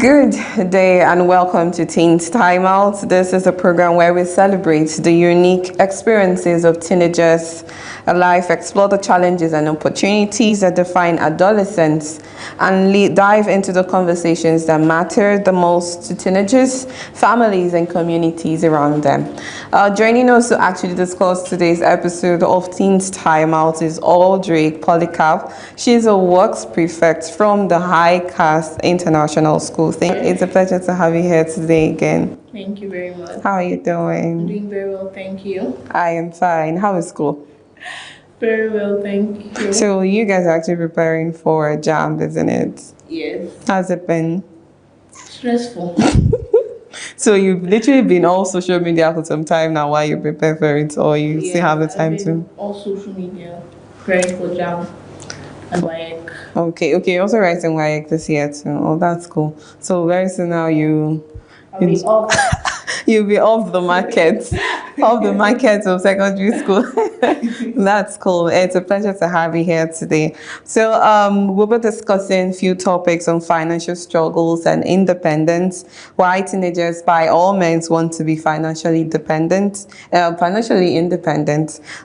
Good day and welcome to Teens Timeout. This is a program where we celebrate the unique experiences of teenagers' life, explore the challenges and opportunities that define adolescence, and dive into the conversations that matter the most to teenagers, families, and communities around them. Joining us to actually discuss today's episode of Teens Timeout is Audrey Polycarp. She's a works prefect from the High Cast International School. It's a pleasure to have you here today again. Thank you very much. How are you doing? I'm doing very well, thank you. I am fine. How is school? Very well, thank you. So you guys are actually preparing for a jam, isn't it? Yes. How's it been? Stressful. So you've literally been all social media for some time now while you prepare for it, or you still have the time to? All social media, preparing for jam and WAEC. Okay. You're also writing WAEC this year too. Oh, that's cool. So very soon now I'll be off. You'll be off the market, of secondary school. That's cool. It's a pleasure to have you here today. So we'll be discussing a few topics on financial struggles and independence. Why teenagers, by all means, want to be financially independent.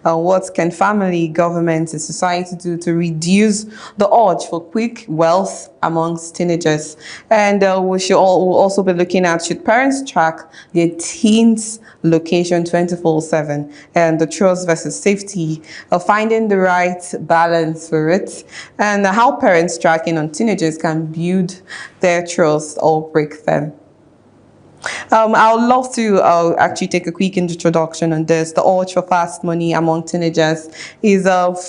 What can family, government, and society do to reduce the urge for quick wealth amongst teenagers? And we'll also be looking at, should parents track their teens' location 24/7, and the trust versus safety of finding the right balance for it, and how parents tracking on teenagers can build their trust or break them. I would love to actually take a quick introduction on this. The urge for fast money among teenagers is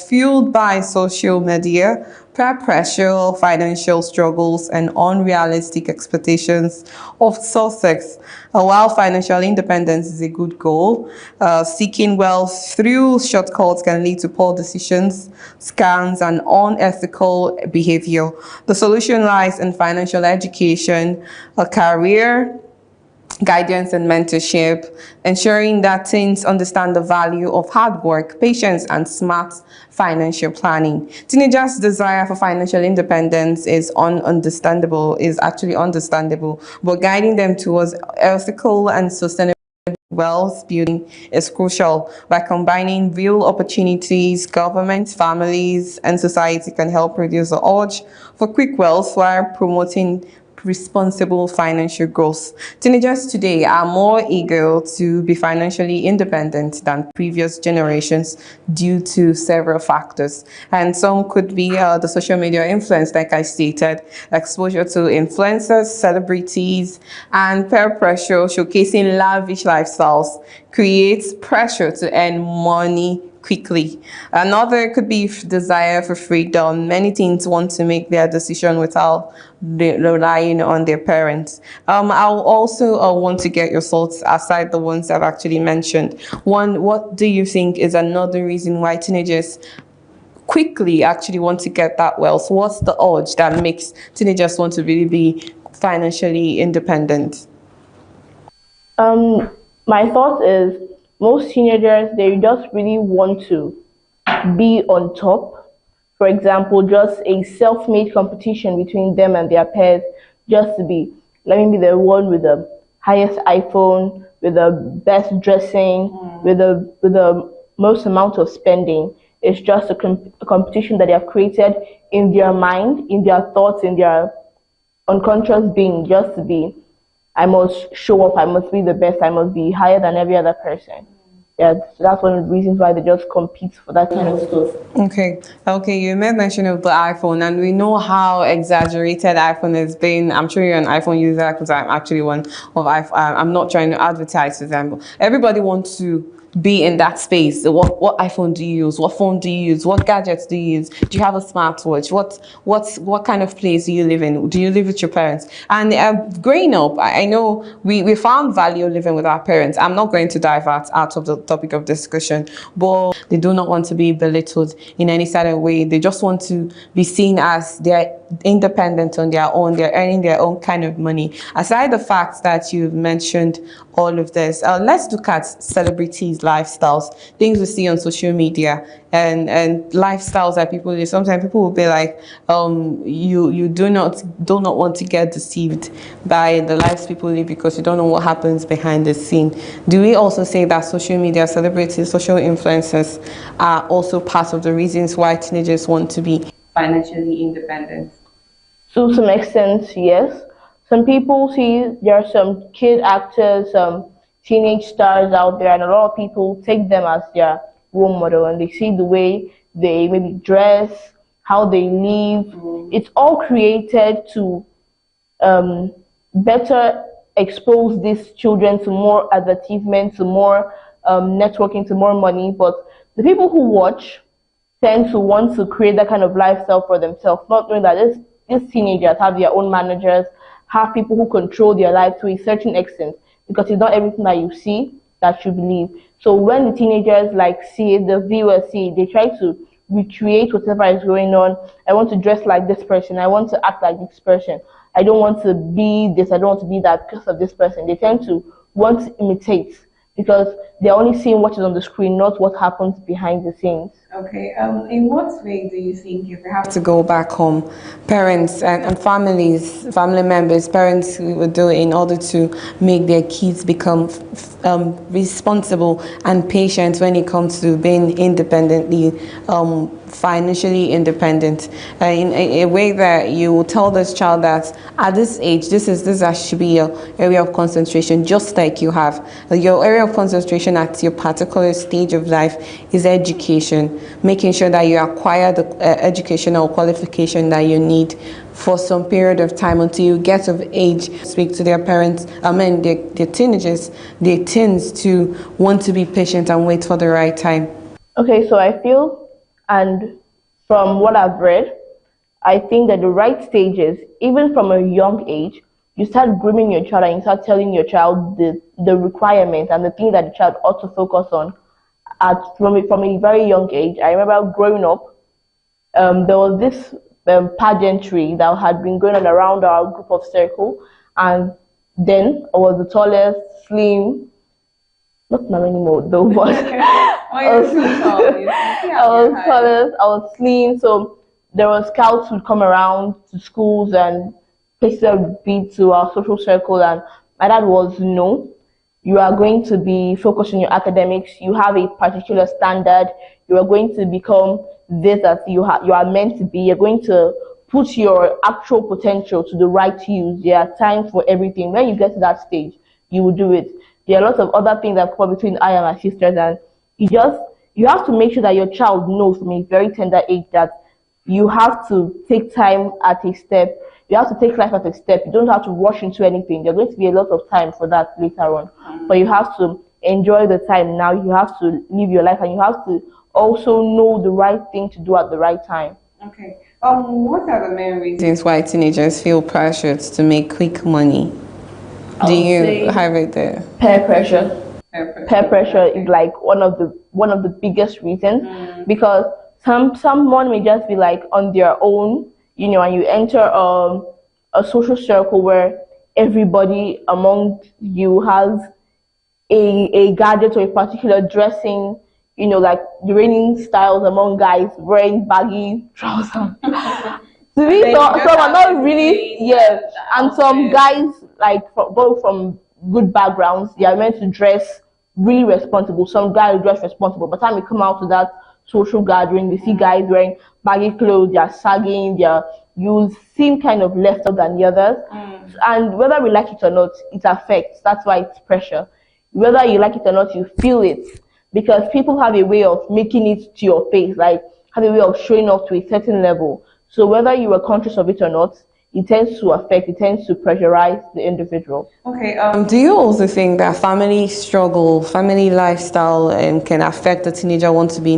fueled by social media, peer pressure, financial struggles, and unrealistic expectations of success. While financial independence is a good goal, seeking wealth through shortcuts can lead to poor decisions, scams, and unethical behavior. The solution lies in financial education, a career guidance and mentorship, ensuring that teens understand the value of hard work, patience, and smart financial planning. Teenagers' desire for financial independence is actually understandable, but guiding them towards ethical and sustainable wealth building is crucial. By combining real opportunities, government, families, and society can help reduce the urge for quick wealth while promoting responsible financial growth. Teenagers today are more eager to be financially independent than previous generations due to several factors. And some could be the social media influence, like I stated, exposure to influencers, celebrities, and peer pressure showcasing lavish lifestyles creates pressure to earn money quickly. Another could be desire for freedom. Many teens want to make their decision without relying on their parents. I'll also want to get your thoughts aside the ones I've actually mentioned. One, what do you think is another reason why teenagers quickly actually want to get that wealth? What's the urge that makes teenagers want to really be financially independent? My thought is most teenagers, they just really want to be on top. For example, just a self-made competition between them and their peers, just to be, let me be the one with the highest iPhone, with the best dressing, with the most amount of spending. It's just a competition that they have created in their mind, in their thoughts, in their unconscious being, just to be, I must show up, I must be the best, I must be higher than every other person. Yeah, so that's one of the reasons why they just compete for that kind of stuff. Okay, you made mention of the iPhone, and we know how exaggerated iPhone has been. I'm sure you're an iPhone user because I'm actually one of iPhone. I'm not trying to advertise to them, but everybody wants to be in that space. What iPhone do you use? What phone do you use? What gadgets do you use? Do you have a smartwatch? What kind of place do you live in? Do you live with your parents? And growing up, I know we found value living with our parents. I'm not going to divert out of the topic of discussion, but they do not want to be belittled in any certain way. They just want to be seen as they're independent on their own. They're earning their own kind of money. Aside the fact that you've mentioned all of this, let's look at celebrities these lifestyles, things we see on social media, and lifestyles that people live. Sometimes people will be like, you do not want to get deceived by the lives people live because you don't know what happens behind the scene. Do we also say that social media, celebrities, social influencers are also part of the reasons why teenagers want to be financially independent? To some extent, yes. Some people see there are some kid actors, some teenage stars out there, and a lot of people take them as their role model, and they see the way they maybe dress, how they live. It's all created to better expose these children to more advertisement, to more networking, to more money. But the people who watch tend to want to create that kind of lifestyle for themselves, not knowing that these teenagers have their own managers, have people who control their life to a certain extent, because it's not everything that you see that you believe. So when the teenagers like see it, the viewers see it, they try to recreate whatever is going on. I want to dress like this person. I want to act like this person. I don't want to be this. I don't want to be that because of this person. They tend to want to imitate because they're only seeing what is on the screen, not what happens behind the scenes. Okay. In what way do you think, if you have to go back home, parents and family members, parents who would do it in order to make their kids become responsible and patient when it comes to being independently, financially independent, in a way that you will tell this child that at this age, this should be your area of concentration, just like you have your area of concentration at your particular stage of life is education, making sure that you acquire the educational qualification that you need for some period of time until you get of age. Speak to their parents, their teenagers, their teens, to want to be patient and wait for the right time. Okay, so I feel, and from what I've read, I think that the right stages, even from a young age, you start grooming your child and you start telling your child the requirements and the thing that the child ought to focus on from a very young age. I remember growing up, there was this pageantry that had been going on around our group of circle, and then I was the tallest, slim, not now anymore though, but I was, I was tallest, I was slim, so there were scouts who'd come around to schools and places that would be to our social circle, and my dad was, no, you are going to be focused on your academics, you have a particular standard, you are going to become this that you are meant to be, you're going to put your actual potential to the right use. There are times for everything. When you get to that stage, you will do it. There are lots of other things that come between I and my sisters, and you have to make sure that your child knows from a very tender age that you have to take time at a step. You have to take life at a step. You don't have to rush into anything. There's going to be a lot of time for that later on. But you have to enjoy the time now. You have to live your life, and you have to also know the right thing to do at the right time. Okay. What are the main reasons why teenagers feel pressured to make quick money? Do you have it there? Peer pressure. Peer pressure is like one of the biggest reasons, because someone may just be like on their own, and you enter a social circle where everybody among you has a gadget or a particular dressing, like the reigning styles among guys wearing baggy trousers. To me, some are not really, yeah. And some guys, like both from good backgrounds, they are meant to dress really responsible. Some guys dress responsible. By the time we come out to that social gathering, we see guys wearing baggy clothes, they are sagging, you seem kind of left out than the others. And whether we like it or not, it affects. That's why it's pressure. Whether you like it or not, you feel it. Because people have a way of making it to your face, like have a way of showing off to a certain level. So whether you are conscious of it or not, it tends to pressurize the individual. Okay. Do you also think that family struggle, family lifestyle, can affect the teenager want to be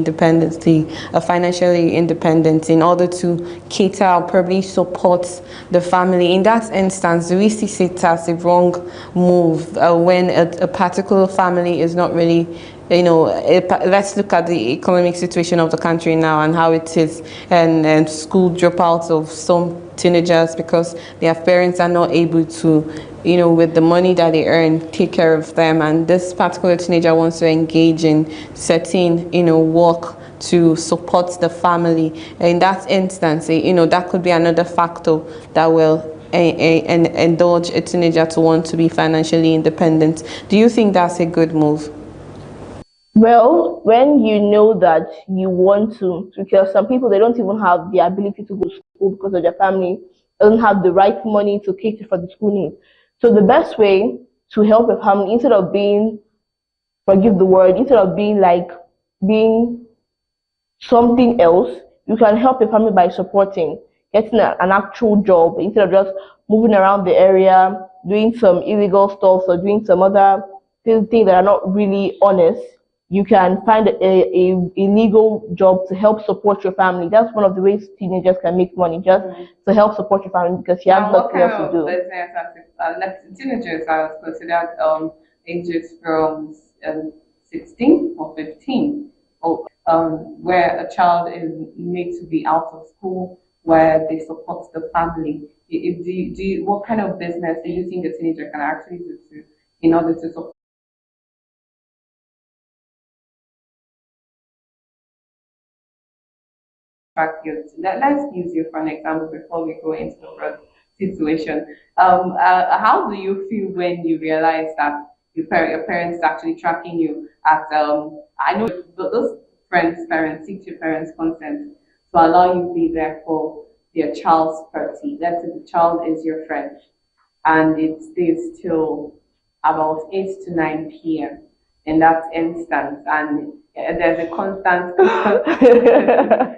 financially independent in order to cater or probably support the family? In that instance, do we see it as a wrong move when a particular family is not really, let's look at the economic situation of the country now and how it is, and school dropouts of some teenagers because their parents are not able to with the money that they earn, take care of them. And this particular teenager wants to engage in certain, work to support the family. In that instance, that could be another factor that will indulge a teenager to want to be financially independent. Do you think that's a good move? Well, when you know that you want to, because some people they don't even have the ability to go to school because of their family doesn't have the right money to cater for the school needs. So the best way to help a family, instead of being, forgive the word, instead of being like being something else, you can help your family by supporting, getting an actual job instead of just moving around the area, doing some illegal stuff or doing some other things that are not really honest. You can find a legal job to help support your family. That's one of the ways teenagers can make money, just to help support your family because you have What nothing kind else to of do. business teenagers are considered ages from 16 or 15, or where a child is made to be out of school, where they support the family? What kind of business do you think a teenager can actually do in order to support you? Let's use you for an example before we go into the broad situation. How do you feel when you realize that your parents is actually tracking you at, I know those friends' parents seek your parents' consent to allow you to be there for their child's party. Let's say the child is your friend and it stays till about 8 to 9 p.m. in that instance, and there's a constant. I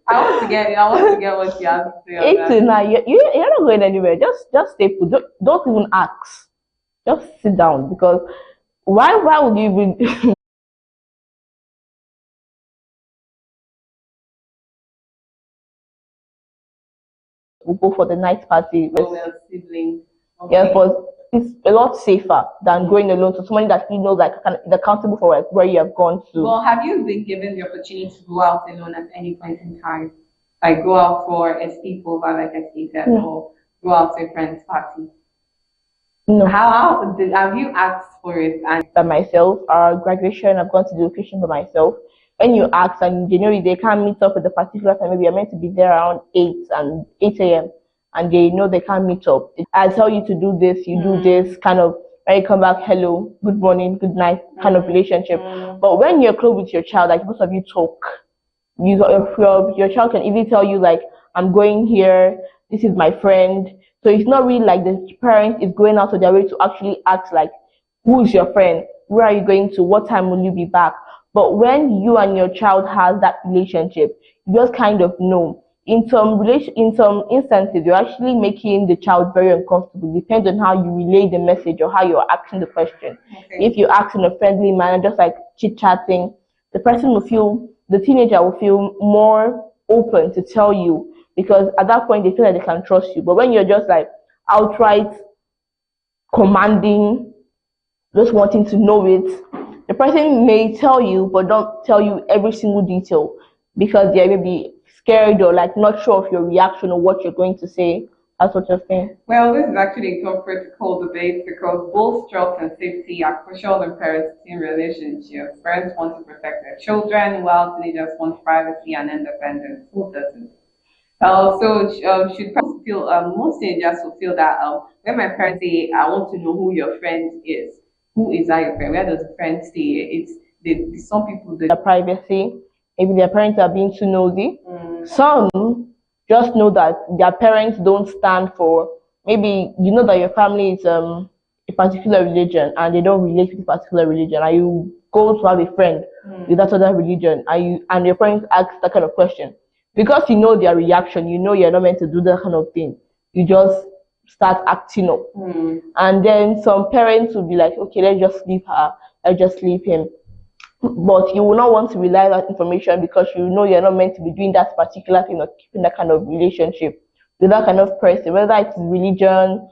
want to get what you have to say on 8 to 9, you're not going anywhere. Just stay put. Don't even ask. Just sit down because why would you even go for the night party? that. Well, sibling. Yes, Okay. but it's a lot safer than going alone to somebody that you know like is accountable for like, where you have gone to. Well, have you been given the opportunity to go out alone at any point in time? Like go out for a sleepover, like I said, or go out to a friend's party? No. Have you asked for it? And By myself, our graduation, I've gone to the location by myself. When you ask and generally they can't meet up at the particular time, maybe you're meant to be there around 8 a.m. and they know they can't meet up. I tell you to do this, you do this kind of, when you come back, hello, good morning, good night kind of relationship. But when you're close with your child, like most of you talk, your child can even tell you like, I'm going here, this is my friend. So it's not really like the parent is going out of their way to actually ask like, who is your friend, where are you going to, what time will you be back? But when you and your child has that relationship, you just kind of know. In some instances, you're actually making the child very uncomfortable. Depends on how you relay the message or how you're asking the question. okay. If you ask in a friendly manner, just like chit chatting, the teenager will feel more open to tell you because at that point they feel like they can trust you. But when you're just like outright commanding, just wanting to know it, the person may tell you but don't tell you every single detail because they may be scared or like not sure of your reaction or what you're going to say. That's what you're saying. Well, this is actually a top critical debate because both trust and safety are crucial in parenting relationships. Parents want to protect their children while teenagers want privacy and independence. Who doesn't? Should parents feel, most teenagers will feel that when my parents say, I want to know who your friend is, who is that your friend? Where does the friend stay? Some people, Their privacy, maybe their parents are being too nosy. Some just know that their parents don't stand for, maybe you know that your family is a particular religion and they don't relate with a particular religion and you go to have a friend with that other religion and your parents ask that kind of question because you know their reaction, you know you're not meant to do that kind of thing, you just start acting up. And then some parents will be like, okay, let's just leave her, let's just leave him. But you will not want to rely on that information because you know you're not meant to be doing that particular thing or keeping that kind of relationship with that kind of person, whether it's religion,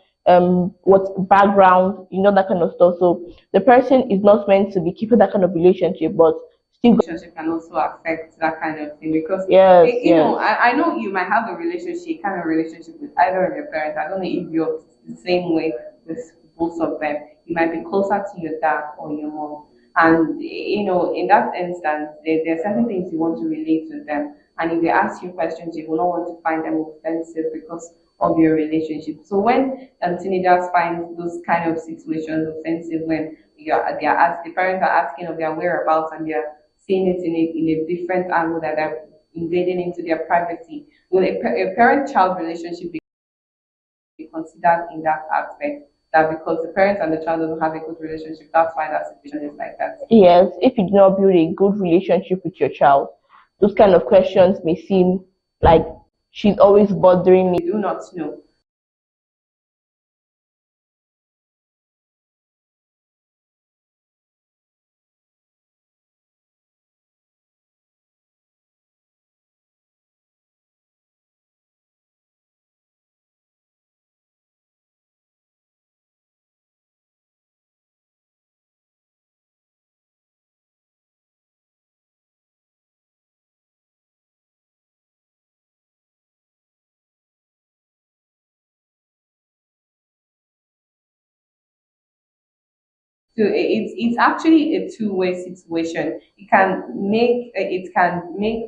what background, you know, that kind of stuff. So the person is not meant to be keeping that kind of relationship, but still relationship can also affect that kind of thing because yes, I know you might have a relationship, kind of relationship with either of your parents. I don't know if you're the same way with both of them. You might be closer to your dad or your mom. And in that instance, there are certain things you want to relate to them. And if they ask you questions, you will not want to find them offensive because of your relationship. So when teenagers find those kind of situations offensive, when the parents are asking of their whereabouts and they're seeing it in a different angle, that they're invading into their privacy, will a parent-child relationship be considered in that aspect? That because the parents and the child don't have a good relationship, that's why that situation is like that. Yes, if you do not build a good relationship with your child, those kind of questions may seem like she's always bothering me. You do not know. So it's actually a two-way situation. It can make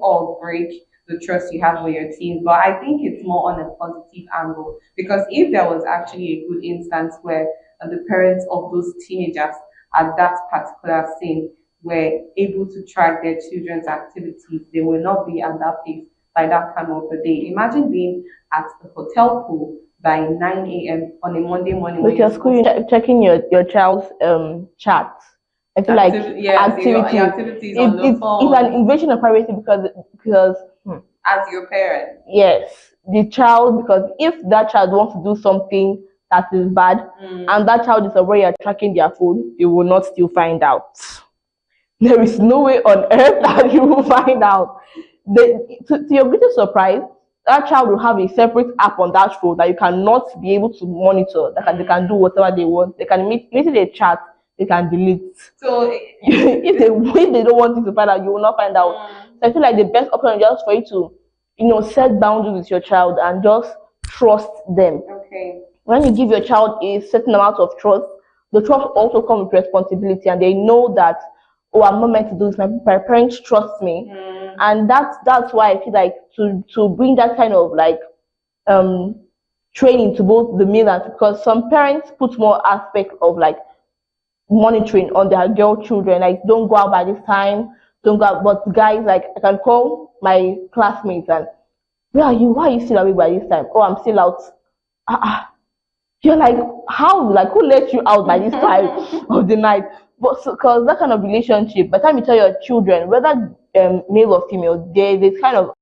or break the trust you have with your team. But I think it's more on a positive angle, because if there was actually a good instance where the parents of those teenagers at that particular scene were able to track their children's activities, they will not be at that place by that time of the day. Imagine being at the hotel pool by 9 a.m. on a Monday morning With when your you're school, supposed to. checking your child's chat. I feel like Yes, your activities. activities It, on the it's an phone invasion of privacy because as your parent. yes, the child, because if that child wants to do something that is bad and that child is aware you're tracking their phone, they will not still find out. There is no way on earth that you will find out. To your greatest surprise, that child will have a separate app on that phone that you cannot be able to monitor. They can do whatever they want. They can immediately they chat, they can delete. So If they don't want you to find out, you will not find out. So I feel like the best option is just for you to, set boundaries with your child and just trust them. okay. When you give your child a certain amount of trust, the trust also comes with responsibility, and they know that, oh, I'm not meant to do this. My parents trust me, and that's why I feel like to bring that kind of like um training to both the male and, because some parents put more aspect of like monitoring on their girl children, like don't go out by this time, don't go out. But guys, like I can call my classmates and, where are you? Why are you still awake by this time? Oh, I'm still out. You're like, how? Like, who let you out by this time of the night? But because that kind of relationship, by the time you tell your children, whether male or female, there's kind of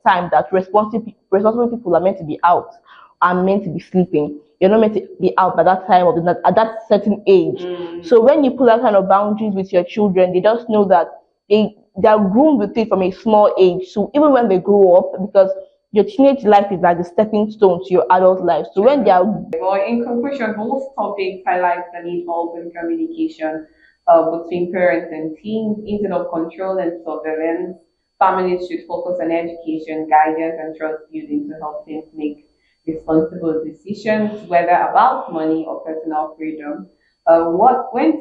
time that responsible people are meant to be out, are meant to be sleeping. You're not meant to be out by that time of the night at that certain age. So when you put that kind of boundaries with your children, they just know that they're groomed with it from a small age. So even when they grow up, because your teenage life is like the stepping stone to your adult life. So when they are Well, in conclusion, both topics highlight the need for open communication between parents and teens instead of control and surveillance. Families should focus on education, guidance, and trust building to help teens make responsible decisions, whether about money or personal freedom. What when